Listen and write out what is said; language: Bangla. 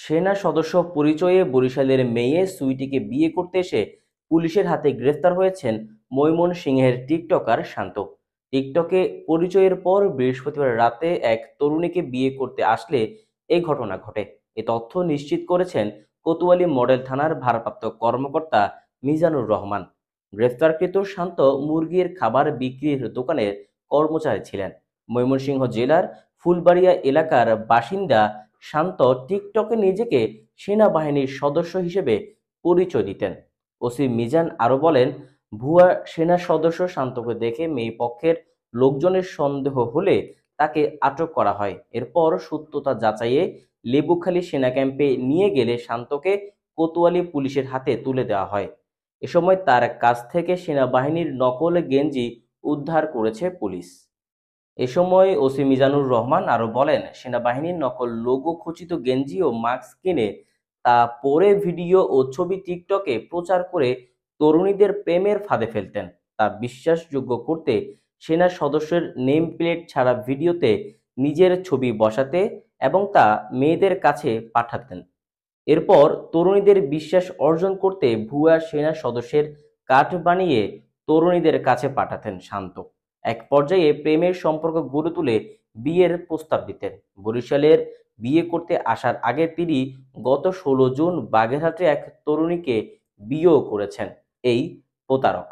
সেনা সদস্য পরিচয়ে বরিশালের মেয়ে সুইটিকে বিয়ে করতে এসে পুলিশের হাতে গ্রেফতার হয়েছেন ময়মনসিংহের টিকটকার শান্ত। টিকটকে পরিচয়ের পর বৃহস্পতিবার রাতে এক তরুণীকে বিয়ে করতে আসলে এই ঘটনা ঘটে। এ তথ্য নিশ্চিত করেছেন কোতোয়ালি মডেল থানার ভারপ্রাপ্ত কর্মকর্তা মিজানুর রহমান। গ্রেফতারকৃত শান্ত মুরগির খাবার বিক্রির দোকানের কর্মচারী ছিলেন। ময়মনসিংহ জেলার ফুলবাড়িয়া এলাকার বাসিন্দা শান্ত টিকটকে নিজেকে সেনাবাহিনীর সদস্য হিসেবে পরিচয় দিতেন। ওসি মিজান আরো বলেন, ভুয়া সেনা সদস্য শান্তকে দেখে মেয়ে পক্ষের লোকজনের সন্দেহ হলে তাকে আটক করা হয়। এরপর সত্যতা যাচাইয়ে লেবুখালী সেনা ক্যাম্পে নিয়ে গেলে শান্তকে কোতোয়ালি পুলিশের হাতে তুলে দেওয়া হয়। এ সময় তার কাছ থেকে সেনাবাহিনীর নকল গেঞ্জি উদ্ধার করেছে পুলিশ। এ সময় ওসি মিজানুর রহমান আরো বলেন, সেনাবাহিনীর নকল লোগো খচিত গেঞ্জি ও মাস্ক কিনে তা পরে ভিডিও ও ছবি টিকটকে প্রচার করে তরুণীদের প্রেমের ফাঁদে ফেলতেন। তা বিশ্বাসযোগ্য করতে সেনা সদস্যের নেম প্লেট ছাড়া ভিডিওতে নিজের ছবি বসাতে এবং তা মেয়েদের কাছে পাঠাতেন। এরপর তরুণীদের বিশ্বাস অর্জন করতে ভুয়া সেনা সদস্যের কার্ড বানিয়ে তরুণীদের কাছে পাঠাতেন শান্ত। এক পর্যায়ে প্রেমের সম্পর্ক গড়ে তুলে বিয়ের প্রস্তাব দিতেন। বরিশালের বিয়ে করতে আসার আগে তিনি গত 16 জুন বাগেরহাটে এক তরুণীকে বিয়েও করেছেন এই প্রতারক।